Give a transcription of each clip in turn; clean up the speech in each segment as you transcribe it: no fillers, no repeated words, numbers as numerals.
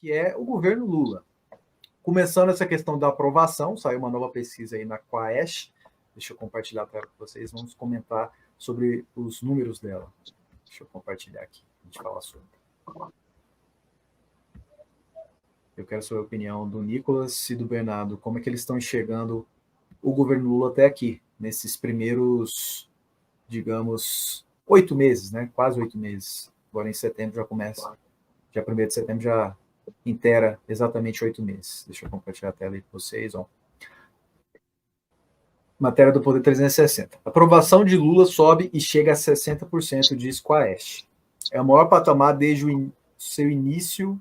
que é o governo Lula. Começando essa questão da aprovação, saiu uma nova pesquisa aí na Quaest. Deixa eu compartilhar a tela com vocês, vamos comentar sobre os números dela. Deixa eu compartilhar aqui, a gente fala sobre. Eu quero saber a opinião do Nicolas e do Bernardo, como é que eles estão enxergando o governo Lula até aqui, nesses primeiros, digamos, 8 meses, né? Quase 8 meses. Agora em setembro já começa, dia 1º de setembro já inteira exatamente 8 meses. Deixa eu compartilhar a tela aí com vocês, ó. Matéria do Poder 360. A aprovação de Lula sobe e chega a 60%, diz Quaest. É o maior patamar desde o início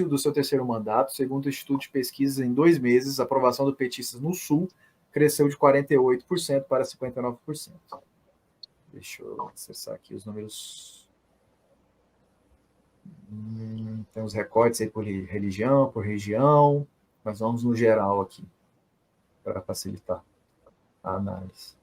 do seu terceiro mandato, segundo o Instituto de Pesquisas. Em 2 meses, a aprovação do petista no Sul cresceu de 48% para 59%. Deixa eu acessar aqui os números. Tem os recortes aí por religião, por região, mas vamos no geral aqui, para facilitar a análise.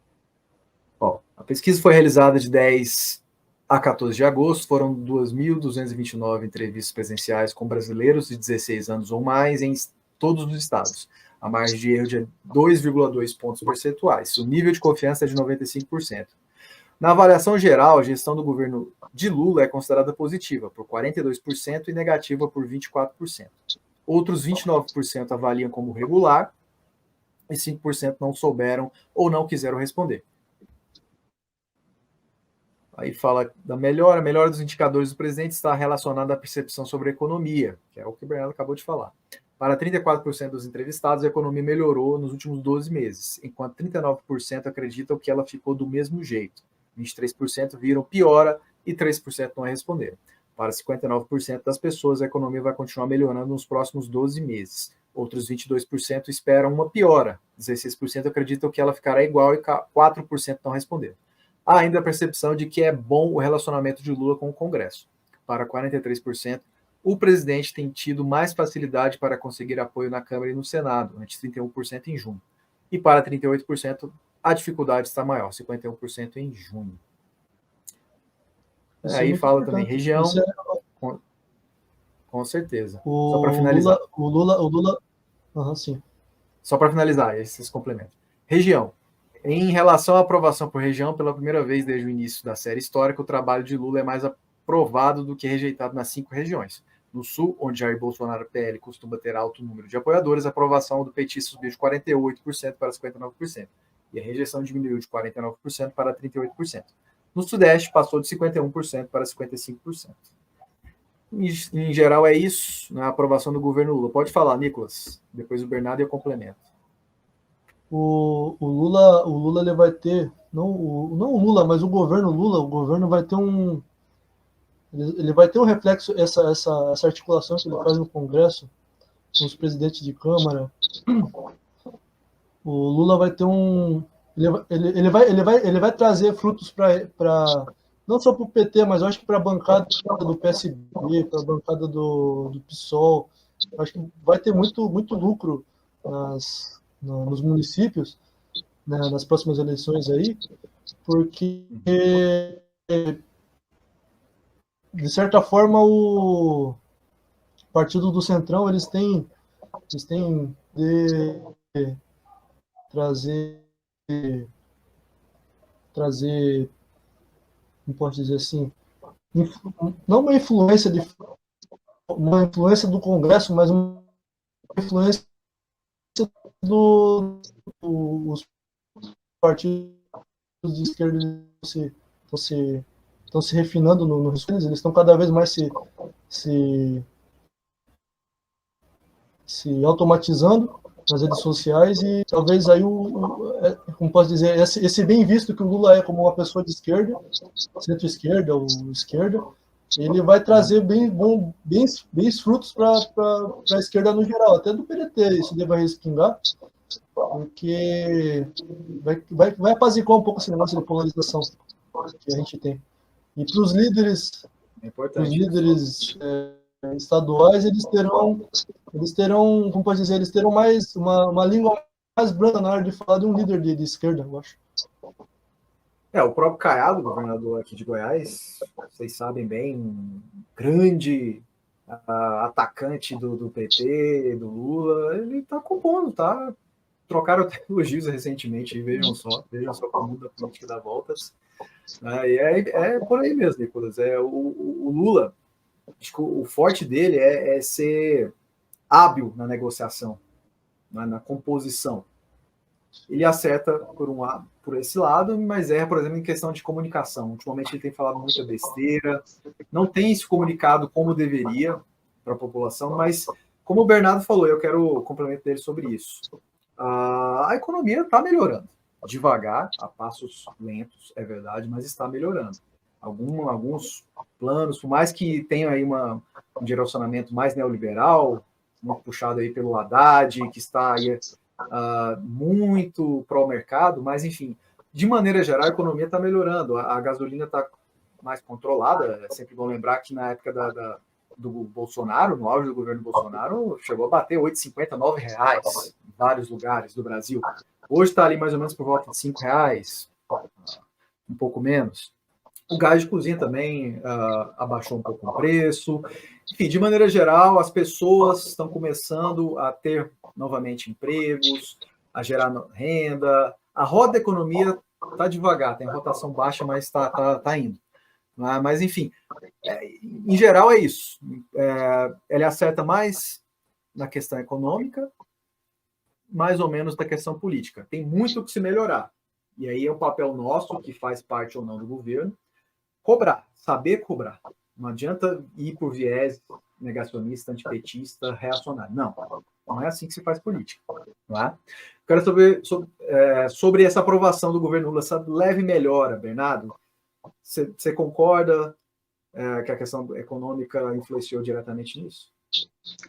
Bom, a pesquisa foi realizada de 10 a 14 de agosto, foram 2.229 entrevistas presenciais com brasileiros de 16 anos ou mais em todos os estados. A margem de erro de 2,2 pontos percentuais. O nível de confiança é de 95%. Na avaliação geral, a gestão do governo de Lula é considerada positiva por 42% e negativa por 24%. Outros 29% avaliam como regular e 5% não souberam ou não quiseram responder. Aí fala da melhora. A melhora dos indicadores do presidente está relacionada à percepção sobre a economia, que é o que o Bernardo acabou de falar. Para 34% dos entrevistados, a economia melhorou nos últimos 12 meses, enquanto 39% acreditam que ela ficou do mesmo jeito. 23% viram piora e 3% não responderam. Para 59% das pessoas, a economia vai continuar melhorando nos próximos 12 meses. Outros 22% esperam uma piora. 16% acreditam que ela ficará igual e 4% não responderam. Há ainda a percepção de que é bom o relacionamento de Lula com o Congresso. Para 43%, o presidente tem tido mais facilidade para conseguir apoio na Câmara e no Senado, antes 31% em junho. E para 38%, a dificuldade está maior, 51% em junho. Aí fala também região, com certeza. Só para finalizar. O Lula, sim. Só para finalizar, esses complementos. Região. Em relação à aprovação por região, pela primeira vez desde o início da série histórica, o trabalho de Lula é mais aprovado do que rejeitado nas 5 regiões. No Sul, onde Jair Bolsonaro PL costuma ter alto número de apoiadores, a aprovação do petista subiu de 48% para 59%. E a rejeição diminuiu de 49% para 38%. No Sudeste, passou de 51% para 55%. Em geral, é isso na aprovação do governo Lula. Pode falar, Nicolas. Depois o Bernardo e eu complemento. O Lula ele vai ter, não o Lula, mas o governo vai ter ele vai ter um reflexo, essa articulação que ele faz no Congresso, com os presidentes de Câmara. O Lula vai ter ele vai trazer frutos para não só para o PT, mas eu acho que para a bancada do PSB, para a bancada do PSOL. Acho que vai ter muito lucro nos municípios, né, nas próximas eleições aí, porque de certa forma o partido do Centrão eles têm de trazer, não posso dizer assim, não uma influência do Congresso, mas uma influência dos partidos de esquerda estão se refinando eles estão cada vez mais se automatizando nas redes sociais e talvez aí como posso dizer, esse bem visto que o Lula é como uma pessoa de esquerda, centro-esquerda ou esquerda, ele vai trazer bens frutos para a esquerda no geral, até do PDT isso deve respingar, porque vai apaziguar um pouco esse negócio de polarização que a gente tem. E para os líderes, estaduais, eles terão, como pode dizer, eles terão mais uma língua mais branda na hora de falar de um líder de esquerda, eu acho. O próprio Caiado, governador aqui de Goiás, vocês sabem bem, grande atacante do PT, do Lula, ele está compondo, tá? Trocaram até elogios recentemente, vejam só como muda a política dá voltas. E é por aí mesmo, Nicolas. O Lula, acho que o forte dele é ser hábil na negociação, na composição. Ele acerta por esse lado, mas erra, por exemplo, em questão de comunicação. Ultimamente ele tem falado muita besteira, não tem se comunicado como deveria para a população, mas como o Bernardo falou, eu quero o complemento dele sobre isso. A economia está melhorando, devagar, a passos lentos, é verdade, mas está melhorando. Alguns planos, por mais que tenha aí um direcionamento mais neoliberal, muito puxado aí pelo Haddad, que está aí muito pró-mercado, mas enfim, de maneira geral, a economia está melhorando, a gasolina está mais controlada. É sempre bom lembrar que na época do Bolsonaro, no auge do governo Bolsonaro, chegou a bater R$ 8,50, R$ 9 em vários lugares do Brasil. Hoje está ali mais ou menos por volta de R$ 5, um pouco menos. O gás de cozinha também abaixou um pouco o preço. Enfim, de maneira geral, as pessoas estão começando a ter novamente empregos, a gerar renda. A roda da economia está devagar, tem rotação baixa, mas está indo. Mas, enfim, em geral é isso. Ele acerta mais na questão econômica, mais ou menos da questão política. Tem muito que se melhorar. E aí é o papel nosso, que faz parte ou não do governo, cobrar, saber cobrar. Não adianta ir por viés negacionista, antipetista, reacionário. Não é assim que se faz política. Não é? Quero saber sobre essa aprovação do governo Lula, essa leve melhora, Bernardo. Você concorda que a questão econômica influenciou diretamente nisso?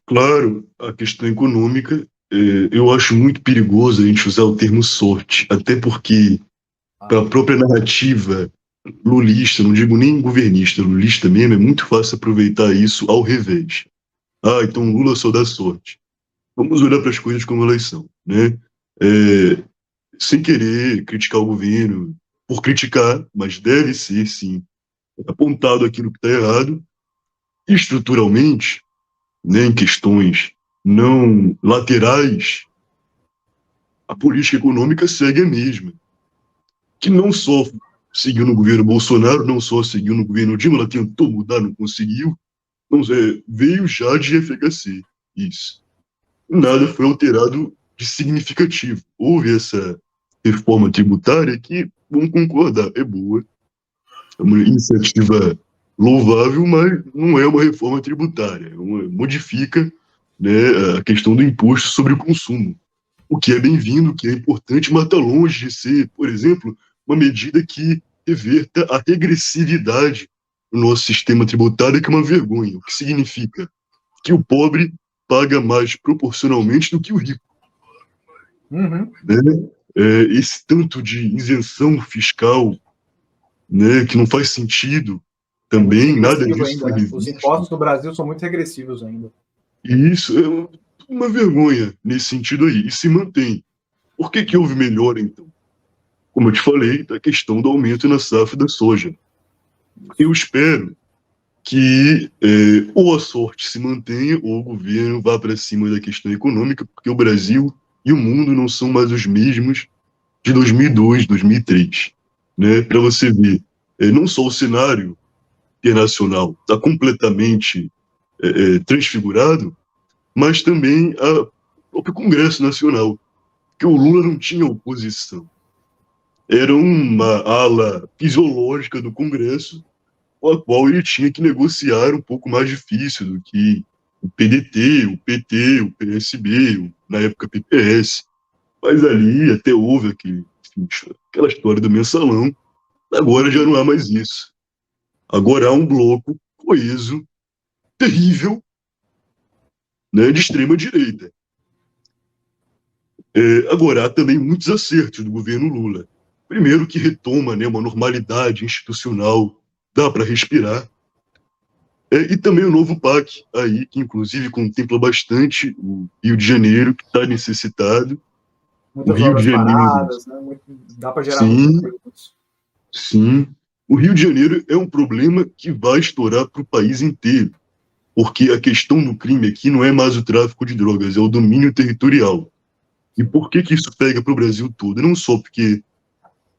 Claro, a questão econômica, eu acho muito perigoso a gente usar o termo sorte, até porque para a própria narrativa lulista, não digo nem governista, lulista mesmo, é muito fácil aproveitar isso ao revés. Então Lula só dá sorte. Vamos olhar para as coisas como elas são, né? Sem querer criticar o governo, por criticar, mas deve ser, sim, apontado aquilo que está errado, estruturalmente, né, em questões não laterais, a política econômica segue a mesma, que não só seguiu no governo Bolsonaro, não só seguiu no governo Dilma, ela tentou mudar, não conseguiu, veio já de FHC, isso. Nada foi alterado de significativo. Houve essa reforma tributária que, vamos concordar, é boa, é uma iniciativa louvável, mas não é uma reforma tributária, modifica, né, a questão do imposto sobre o consumo, o que é bem-vindo, o que é importante, mas está longe de ser, por exemplo, uma medida que reverta a regressividade no nosso sistema tributário, que é uma vergonha, o que significa que o pobre paga mais proporcionalmente do que o rico. Uhum. Né? Esse tanto de isenção fiscal, né, que não faz sentido também, nada disso ainda, foi revisto. Os impostos no Brasil são muito regressivos ainda. E isso é uma vergonha nesse sentido aí, e se mantém. Por que houve melhora, então? Como eu te falei, da questão do aumento na safra da soja. Eu espero que ou a sorte se mantenha ou o governo vá para cima da questão econômica, porque o Brasil e o mundo não são mais os mesmos de 2002, 2003. Né? Para você ver, não só o cenário internacional está completamente transfigurado, mas também o próprio Congresso Nacional, que o Lula não tinha oposição. Era uma ala fisiológica do Congresso, com a qual ele tinha que negociar um pouco mais difícil do que o PDT, o PT, o PSB, na época PPS. Mas ali até houve aquela história do mensalão. Agora já não há mais isso. Agora há um bloco coeso, terrível, né, de extrema direita. Agora há também muitos acertos do governo Lula. Primeiro, que retoma, né, uma normalidade institucional, dá para respirar. E também o novo PAC, aí, que inclusive contempla bastante o Rio de Janeiro, que está necessitado. Muitas o Rio de Janeiro, paradas, né? Dá para gerar muitos. Sim. O Rio de Janeiro é um problema que vai estourar para o país inteiro. porque a questão do crime aqui não é mais o tráfico de drogas, é o domínio territorial. E por que que isso pega para o Brasil todo? Não só porque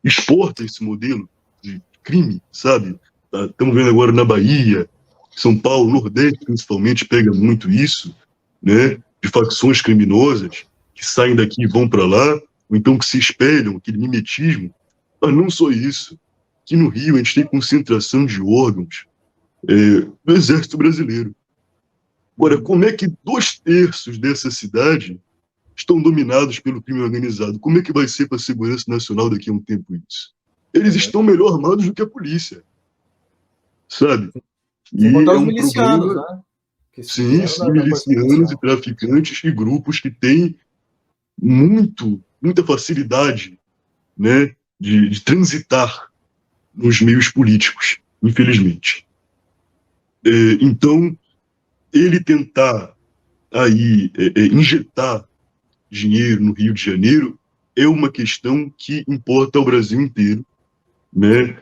exporta esse modelo de crime, sabe? Estamos vendo agora na Bahia, São Paulo, Nordeste principalmente, pega muito isso, né? De facções criminosas que saem daqui e vão para lá, ou então que se espelham, aquele mimetismo. Mas não só isso. Aqui no Rio a gente tem concentração de órgãos do Exército Brasileiro. Agora, como é que 2/3 dessa cidade estão dominados pelo crime organizado? Como é que vai ser para a segurança nacional daqui a um tempo isso? Eles estão melhor armados do que a polícia, sabe? Sem E contar é os um milicianos, problema, né? Que sim, vieram sim, da Força milicianos e Policial. traficantes e grupos que têm muita facilidade, né, de transitar nos meios políticos, infelizmente. Então, ele tentar aí injetar dinheiro no Rio de Janeiro é uma questão que importa ao Brasil inteiro, né?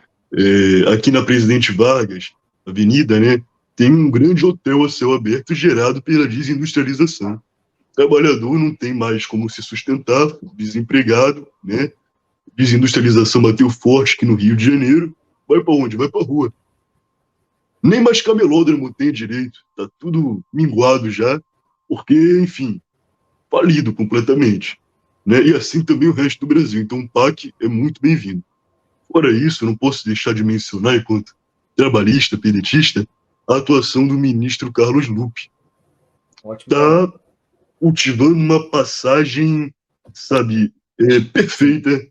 Aqui na Presidente Vargas, Avenida, né, tem um grande hotel a céu aberto gerado pela desindustrialização. O trabalhador não tem mais como se sustentar, desempregado, né? Desindustrialização bateu forte aqui no Rio de Janeiro. Vai para onde? Vai para a rua. Nem mais camelódromo tem direito. Tá tudo minguado já, porque, enfim, falido completamente, né? E assim também o resto do Brasil. Então o PAC é muito bem-vindo. Fora isso, eu não posso deixar de mencionar, enquanto trabalhista, pedetista, a atuação do ministro Carlos Lupe. Ótimo trabalho. Está cultivando uma passagem, sabe, perfeita.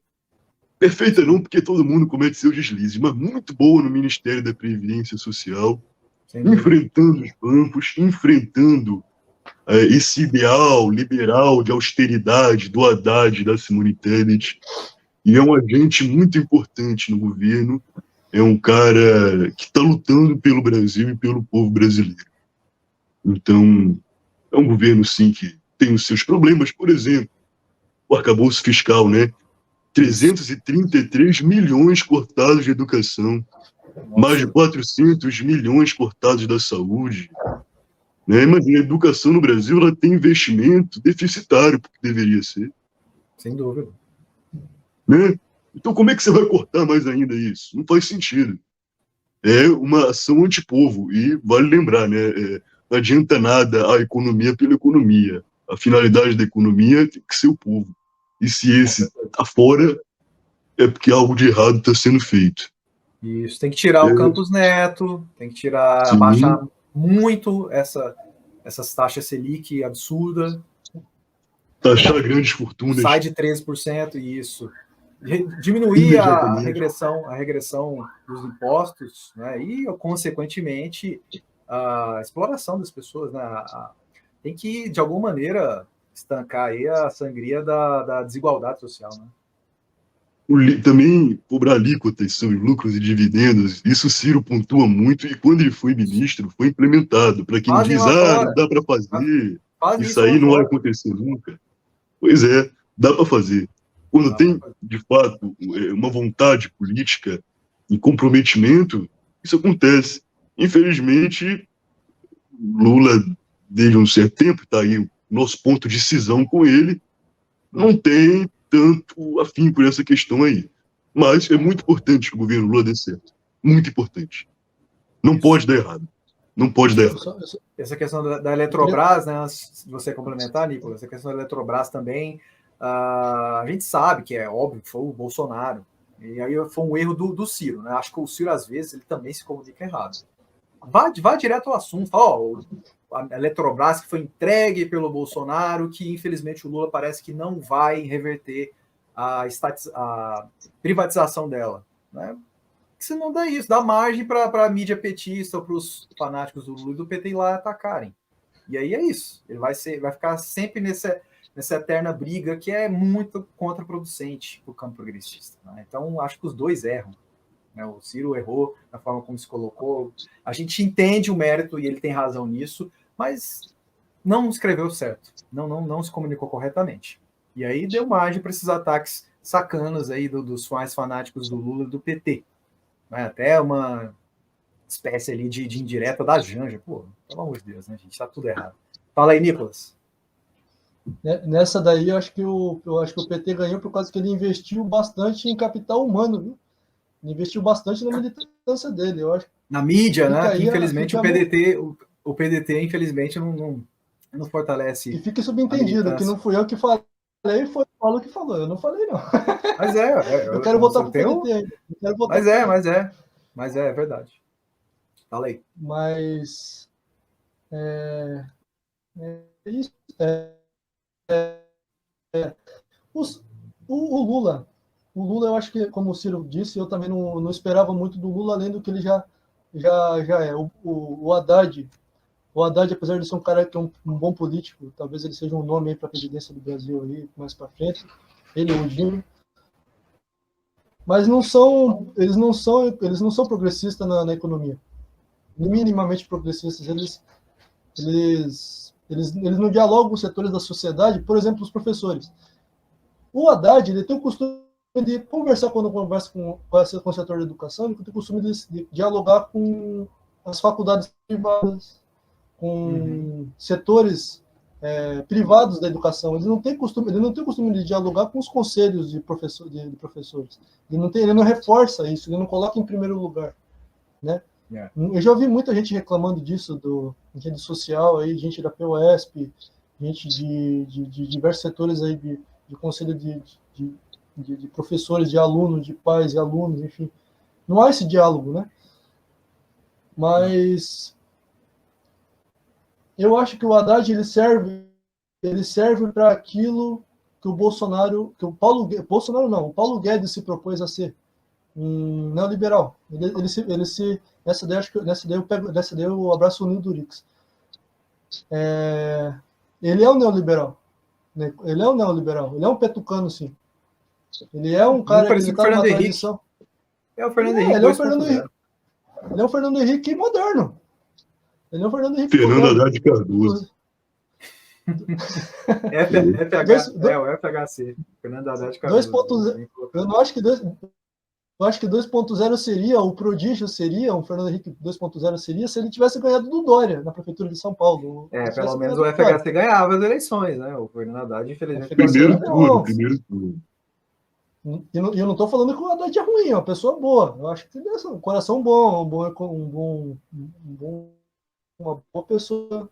Perfeita não, porque todo mundo comete seus deslizes, mas muito boa no Ministério da Previdência Social, enfrentando os bancos, enfrentando esse ideal liberal de austeridade do Haddad, da Simone Tebet, e é um agente muito importante no governo, é um cara que está lutando pelo Brasil e pelo povo brasileiro. Então, é um governo, sim, que tem os seus problemas, por exemplo, o arcabouço fiscal, né? 333 milhões cortados de educação, mais de 400 milhões cortados da saúde, né? Imagina, a educação no Brasil ela tem investimento deficitário, porque deveria ser. Sem dúvida. Né? Então, como é que você vai cortar mais ainda isso? Não faz sentido. É uma ação antipovo. E vale lembrar, né? Não adianta nada a economia pela economia. A finalidade da economia tem que ser o povo. E se esse está fora, é porque algo de errado está sendo feito. Isso, tem que tirar o Campos Neto, tem que tirar, abaixar muito essas taxas Selic absurda. Taxar grandes fortunas. Sai de 13%, isso. Diminuir a regressão dos impostos, né? E, consequentemente, a exploração das pessoas. Né? Tem que, de alguma maneira, estancar aí a sangria da desigualdade social. Né? Também cobrar alíquotas sobre lucros e dividendos, isso o Ciro pontua muito, e quando ele foi ministro, foi implementado. Para quem diz, não dá para fazer, isso aí não vai acontecer nunca. Pois é, dá para fazer. Quando tem, de fato, uma vontade política e comprometimento, isso acontece. Infelizmente, Lula, desde um certo tempo, está aí o nosso ponto de cisão com ele, não tem tanto afim por essa questão aí. Mas é muito importante que o governo Lula dê certo. Muito importante. Não pode dar errado. Não pode dar errado. Essa questão da Eletrobras, né, se você complementar, Nicolas, essa questão da Eletrobras também, a gente sabe que é óbvio que foi o Bolsonaro. E aí foi um erro do Ciro. Né? Acho que o Ciro, às vezes, ele também se comunica errado. Vá direto ao assunto. Fala, a Eletrobras que foi entregue pelo Bolsonaro, que infelizmente o Lula parece que não vai reverter a privatização dela. Né? Se não dá isso, dá margem para a mídia petista ou para os fanáticos do Lula e do PT ir lá atacarem. E aí é isso. Ele vai ficar sempre nessa eterna briga que é muito contraproducente para o campo progressista. Né? Então, acho que os dois erram. Né? O Ciro errou na forma como se colocou. A gente entende o mérito e ele tem razão nisso, mas não escreveu certo. Não se comunicou corretamente. E aí deu margem para esses ataques sacanas aí dos mais fanáticos do Lula e do PT. Até espécie ali de indireta da Janja. Pô, pelo amor de Deus, né, gente? Tá tudo errado. Fala aí, Nicolas. Nessa daí, eu acho que o PT ganhou por causa que ele investiu bastante em capital humano, viu? Ele investiu bastante na militância dele, eu acho. Na mídia, né? Que, Aí, infelizmente o PDT, infelizmente, não fortalece. E fica subentendido, que não fui eu que falei, foi o Paulo que falou. Eu não falei, não. Mas eu quero votar pro PDT ainda. Mas é verdade. Fala aí. Mas é isso. O Lula, eu acho que, como o Ciro disse, eu também não esperava muito do Lula, além do que ele já é. O Haddad, apesar de ser um cara que é um bom político, talvez ele seja um nome para a presidência do Brasil aí, mais para frente, ele ou o Dilma, mas eles não são progressistas na economia, minimamente progressistas. Eles não dialogam com os setores da sociedade, por exemplo, os professores. O Haddad, ele tem o costume de conversar, quando conversa com o setor da educação, ele tem o costume de dialogar com as faculdades privadas, com setores privados da educação. Ele não tem costume de dialogar com os conselhos de professores. Ele não reforça isso, ele não coloca em primeiro lugar, né? Yeah. Eu já ouvi muita gente reclamando disso em rede social, aí, gente da POSP, gente de diversos setores aí de conselho de professores, de alunos, de pais e alunos, enfim. Não há esse diálogo, né? Mas eu acho que o Haddad ele serve para aquilo que o Paulo Guedes se propôs a ser, um neoliberal. Nessa daí eu abraço o Nildo Rix. Ele é um neoliberal. Né? Ele é um petucano, sim. Ele é um cara que está numa tradição. É o Fernando Henrique. Ele é o Fernando Henrique moderno. Ele é o Fernando Henrique Fernando Haddad Cardoso. O FHC. Fernando Haddad Cardoso. 2.0. Eu acho que 2.0 seria, o prodígio seria, o Fernando Henrique 2.0 seria, se ele tivesse ganhado do Dória na Prefeitura de São Paulo. Pelo menos o FHC ganhava as eleições, né? O Fernando Haddad, infelizmente. Primeiro turno. E eu não estou falando que o Haddad é ruim, é uma pessoa boa. Eu acho que ele é um coração bom, uma boa pessoa.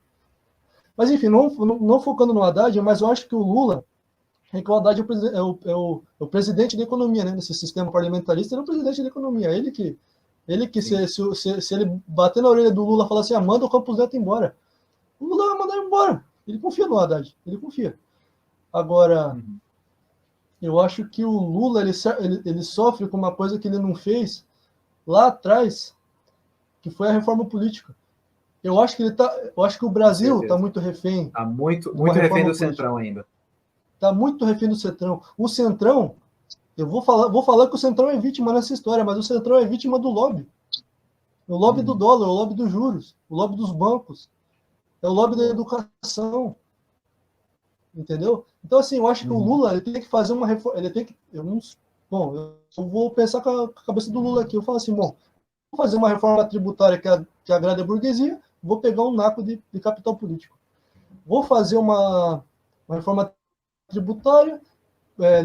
Mas, enfim, não focando no Haddad, mas eu acho que o Lula, que o Haddad é o presidente da economia, né? Nesse sistema parlamentarista, ele é o presidente da economia. Ele que se ele bater na orelha do Lula e falar assim, manda o Campos Neto embora, o Lula vai mandar embora. Ele confia no Haddad, ele confia. Agora, eu acho que o Lula ele sofre com uma coisa que ele não fez lá atrás, que foi a reforma política. Eu acho que o Brasil está muito refém. Está muito refém do Centrão ainda. Está muito refém do Centrão. O Centrão, eu vou falar que o Centrão é vítima nessa história, mas o Centrão é vítima do lobby. O lobby do dólar, o lobby dos juros, o lobby dos bancos, é o lobby da educação. Entendeu? Então, assim, eu acho que o Lula ele tem que fazer uma reforma. Eu vou pensar com a cabeça do Lula aqui. Eu falo assim, vou fazer uma reforma tributária que agrade a burguesia, vou pegar um naco de capital político. Vou fazer uma reforma tributária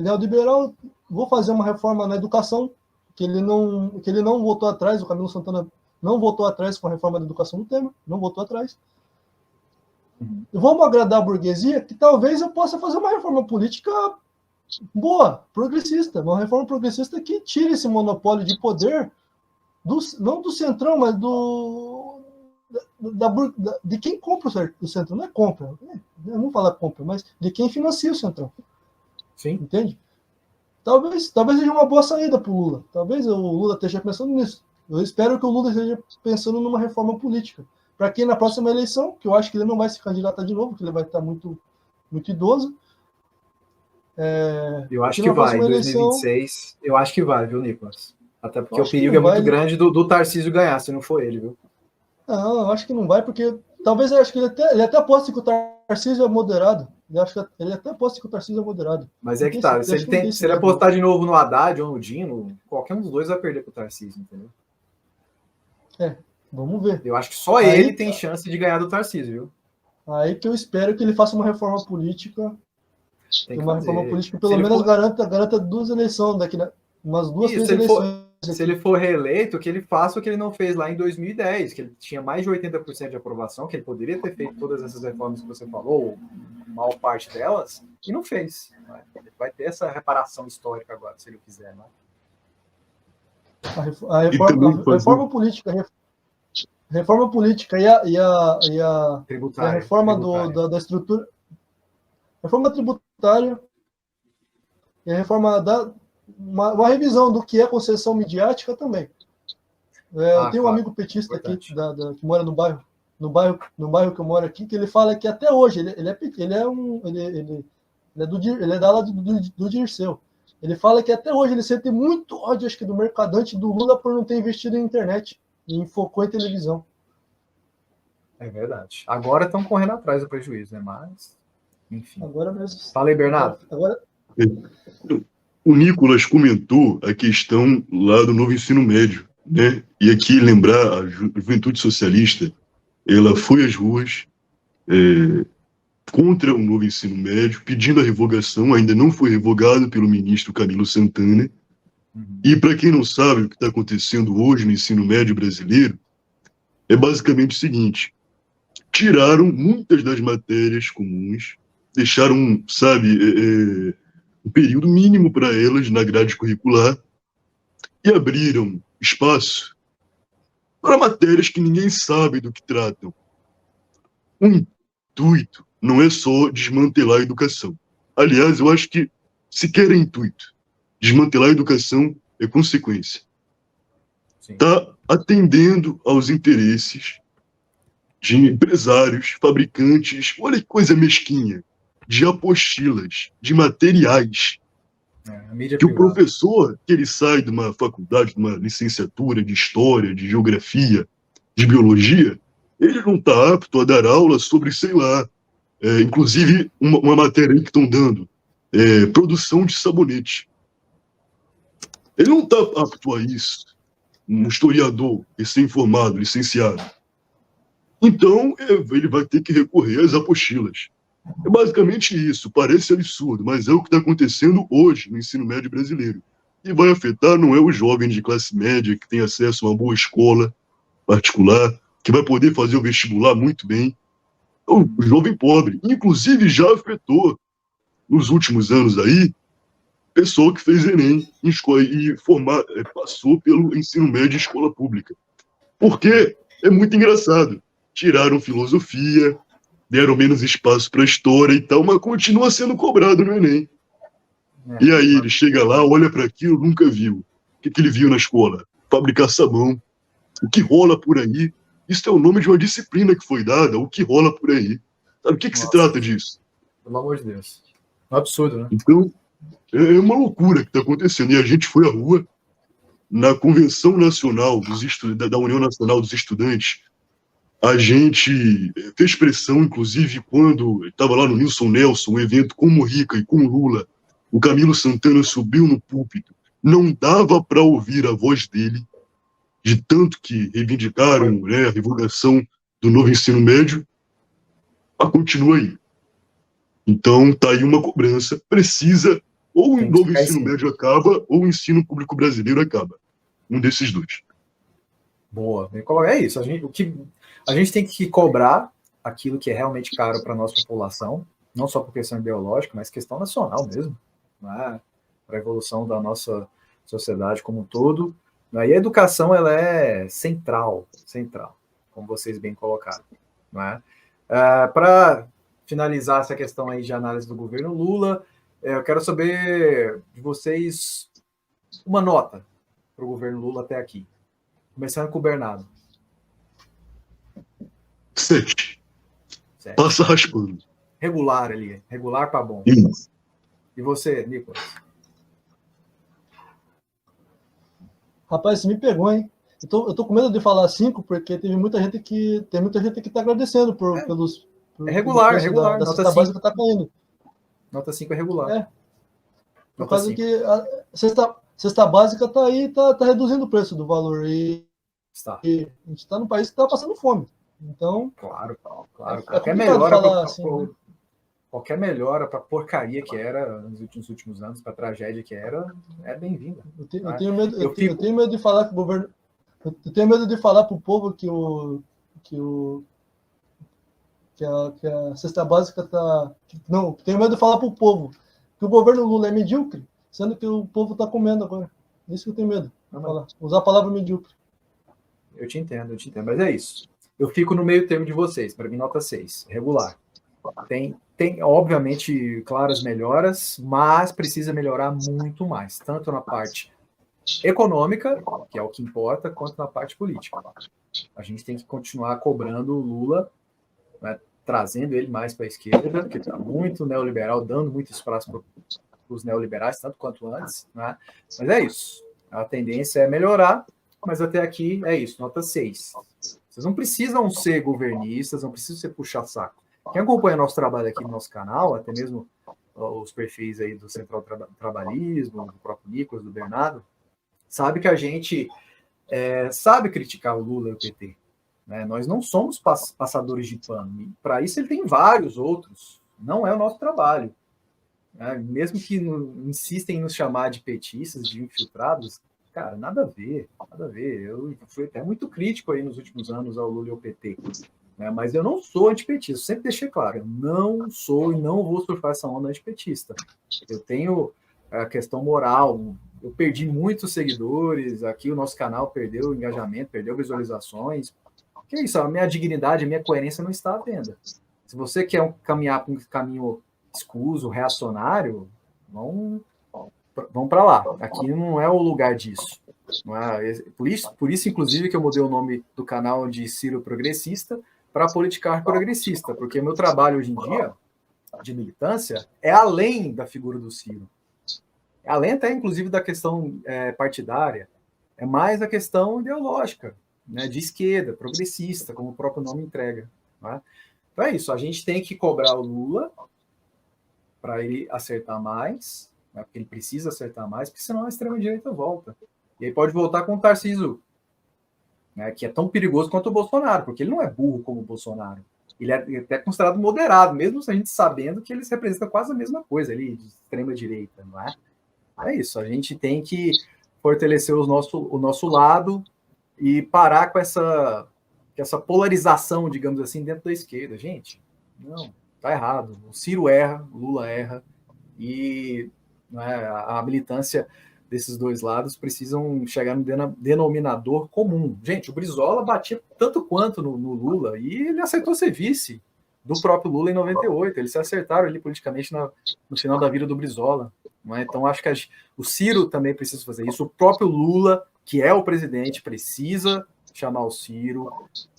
neoliberal, vou fazer uma reforma na educação, que ele não votou atrás, o Camilo Santana não votou atrás com a reforma da educação do Temer, não votou atrás. Vamos agradar a burguesia, que talvez eu possa fazer uma reforma política boa, progressista, uma reforma progressista que tire esse monopólio de poder, não do Centrão, mas de quem compra o Centrão. Não é compra, eu não vou falar compra, mas de quem financia o Centrão. Sim. Entende? Talvez seja uma boa saída para o Lula. Talvez o Lula esteja pensando nisso. Eu espero que o Lula esteja pensando numa reforma política. Para que na próxima eleição, que eu acho que ele não vai se candidatar de novo, porque ele vai estar muito, muito idoso. Eu acho que vai, em 2026. Eu acho que vai, viu, Nicolas? Até porque o perigo é muito grande do Tarcísio ganhar, se não for ele, viu? Não, eu acho que não vai, porque talvez eu acho que ele até aposta que o Tarcísio é moderado. Ele até aposta que o Tarcísio é moderado. Mas é que tá, se ele apostar de novo no Haddad ou no Dino, qualquer um dos dois vai perder pro Tarcísio, entendeu? Vamos ver. Eu acho que só Aí- ele tem chance de ganhar do Tarcísio, viu? Aí que eu espero que ele faça uma reforma política. Tem que Uma fazer. reforma política, Se pelo ele menos for- garanta 2 eleições daqui, né? Umas 2, Isso, 3 eleições. se ele for reeleito, que ele faça o que ele não fez lá em 2010, que ele tinha mais de 80% de aprovação, que ele poderia ter feito todas essas reformas que você falou, ou maior parte delas, e não fez. Né? Ele vai ter essa reparação histórica agora, se ele quiser. Né? A reforma política, reforma política e a reforma da estrutura, reforma tributária e a reforma uma revisão do que é concessão midiática também. Eu tenho um amigo petista aqui que mora no bairro que eu moro aqui, que ele fala que até hoje ele é da ala do Dirceu. Ele fala que até hoje ele sente muito ódio, acho que do mercadante do Lula por não ter investido em internet e focou em televisão. É verdade. Agora estão correndo atrás do prejuízo, né? Mas, enfim. Agora mesmo. Fala aí, Bernardo. O Nicolas comentou a questão lá do novo ensino médio, né? E aqui lembrar, a Juventude Socialista, ela foi às ruas contra o novo ensino médio, pedindo a revogação, ainda não foi revogado pelo ministro Camilo Santana. E para quem não sabe o que está acontecendo hoje no ensino médio brasileiro, é basicamente o seguinte: tiraram muitas das matérias comuns, deixaram, sabe, um período mínimo para elas na grade curricular e abriram espaço para matérias que ninguém sabe do que tratam. O intuito não é só desmantelar a educação. Aliás, eu acho que sequer é intuito. Desmantelar a educação é consequência. Está atendendo aos interesses de empresários, fabricantes, olha que coisa mesquinha, de apostilas, de materiais, que o professor, que ele sai de uma faculdade, de uma licenciatura de história, de geografia, de biologia, ele não está apto a dar aula sobre, sei lá, inclusive uma matéria aí que estão dando, produção de sabonete. Ele não está apto a isso, um historiador recém-formado, licenciado. Então, ele vai ter que recorrer às apostilas. É basicamente isso. Parece absurdo, mas é o que está acontecendo hoje no ensino médio brasileiro. E vai afetar, não é o jovem de classe média que tem acesso a uma boa escola particular, que vai poder fazer o vestibular muito bem. O jovem pobre. Inclusive, já afetou, nos últimos anos aí, pessoa que fez Enem e passou pelo ensino médio em escola pública. Porque é muito engraçado. Tiraram filosofia, deram menos espaço para história e tal, mas continua sendo cobrado no Enem. E aí ele chega lá, olha para aquilo, nunca viu. O que ele viu na escola? Fabricar sabão. O que rola por aí? Isso é o nome de uma disciplina que foi dada, o que rola por aí. Sabe o que se trata disso? Pelo amor de Deus. É um absurdo, né? Então, é uma loucura que está acontecendo. E a gente foi à rua, na Convenção Nacional da União Nacional dos Estudantes, a gente fez pressão, inclusive, quando estava lá no Nilson Nelson, um evento com o Mujica e com o Lula, o Camilo Santana subiu no púlpito. Não dava para ouvir a voz dele, de tanto que reivindicaram, né, a revogação do novo ensino médio, mas continua aí. Então, está aí uma cobrança. Precisa, ou o novo ensino médio acaba, ou o ensino público brasileiro acaba. Um desses dois. Boa. É isso. A gente tem que cobrar aquilo que é realmente caro para a nossa população, não só por questão ideológica, mas questão nacional mesmo, né? Para a evolução da nossa sociedade como um todo. E a educação, ela é central, como vocês bem colocaram. Né? Para finalizar essa questão aí de análise do governo Lula, eu quero saber de vocês uma nota para o governo Lula até aqui. Começando com o Bernardo. 7. Passa raspando. Regular ali. Regular para bom. Isso. E você, Nicolas? Rapaz, você me pegou, hein? Eu tô com medo de falar 5, porque tem muita gente que tá agradecendo pelos... É regular, da cesta básica tá caindo. Nota 5 é regular. Por causa que a cesta básica tá aí, tá reduzindo o preço do valor. E Está. E a gente está num país que está passando fome. Então, claro. Qualquer melhora falar assim, né? Qualquer melhora para a porcaria que era nos últimos anos, para a tragédia que era, é bem-vinda. Eu tenho medo de falar que o governo. Eu tenho medo de falar para o povo que a cesta básica está. Não, tenho medo de falar para o povo que o governo Lula é medíocre, sendo que o povo está comendo agora. Isso que eu tenho medo de falar. Usar a palavra medíocre. Eu te entendo, mas é isso. Eu fico no meio termo de vocês, para mim nota 6, regular. Tem, obviamente, claras melhoras, mas precisa melhorar muito mais, tanto na parte econômica, que é o que importa, quanto na parte política. A gente tem que continuar cobrando o Lula, né, trazendo ele mais para a esquerda, que está muito neoliberal, dando muito espaço para os neoliberais, tanto quanto antes. Né? Mas é isso. A tendência é melhorar, mas até aqui é isso, nota 6. Vocês não precisam ser governistas, não precisam ser puxa-saco. Quem acompanha nosso trabalho aqui no nosso canal, até mesmo os perfis aí do Central Trabalhismo, do próprio Nicolas, do Bernardo, sabe que a gente sabe criticar o Lula e o PT. Né? Nós não somos passadores de pano. Para isso ele tem vários outros. Não é o nosso trabalho. Né? Mesmo que insistem em nos chamar de petistas, de infiltrados, cara, nada a ver. Eu fui até muito crítico aí nos últimos anos ao Lula e ao PT. Né? Mas eu não sou antipetista, sempre deixei claro, eu não sou e não vou surfar essa onda antipetista. Eu tenho a questão moral, eu perdi muitos seguidores, aqui o nosso canal perdeu engajamento, perdeu visualizações. Que é isso, a minha dignidade, a minha coerência não está à venda. Se você quer caminhar por um caminho escuso, reacionário, vão para lá. Aqui não é o lugar disso. Não é? Por isso, inclusive, que eu mudei o nome do canal de Ciro Progressista para Politicar Progressista, porque meu trabalho hoje em dia, de militância, é além da figura do Ciro. É além até, inclusive, da questão partidária. É mais a questão ideológica, né, de esquerda, progressista, como o próprio nome entrega. Né? Então é isso, a gente tem que cobrar o Lula para ele acertar mais, né, porque ele precisa acertar mais, porque senão a extrema-direita volta. E aí pode voltar com o Tarcísio, né, que é tão perigoso quanto o Bolsonaro, porque ele não é burro como o Bolsonaro. Ele é até considerado moderado, mesmo a gente sabendo que eles representam quase a mesma coisa ali, de extrema-direita, não é? É isso, a gente tem que fortalecer o nosso lado e parar com essa polarização, digamos assim, dentro da esquerda. Gente, não, tá errado. O Ciro erra, o Lula erra, e né, a militância desses dois lados precisam chegar no denominador comum. Gente, o Brizola batia tanto quanto no Lula, e ele aceitou ser vice do próprio Lula em 98. Eles se acertaram ali politicamente no final da vida do Brizola. Não é? Então, acho que o Ciro também precisa fazer isso. O próprio Lula, que é o presidente, precisa chamar o Ciro.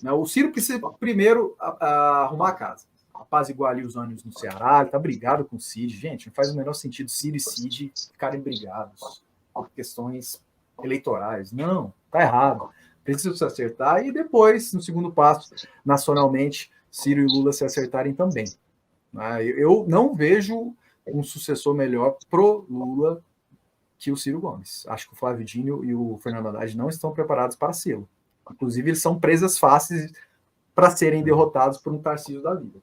Né? O Ciro precisa primeiro arrumar a casa, apaziguar ali os ânimos no Ceará. Ele está brigado com o Cid. Gente, não faz o menor sentido Ciro e Cid ficarem brigados por questões eleitorais. Não, está errado. Precisa se acertar e depois, no segundo passo, nacionalmente, Ciro e Lula se acertarem também. Eu não vejo um sucessor melhor pro Lula que o Ciro Gomes. Acho que o Flávio Dino e o Fernando Haddad não estão preparados para sê-lo. Inclusive, eles são presas fáceis para serem derrotados por um Tarcísio da vida.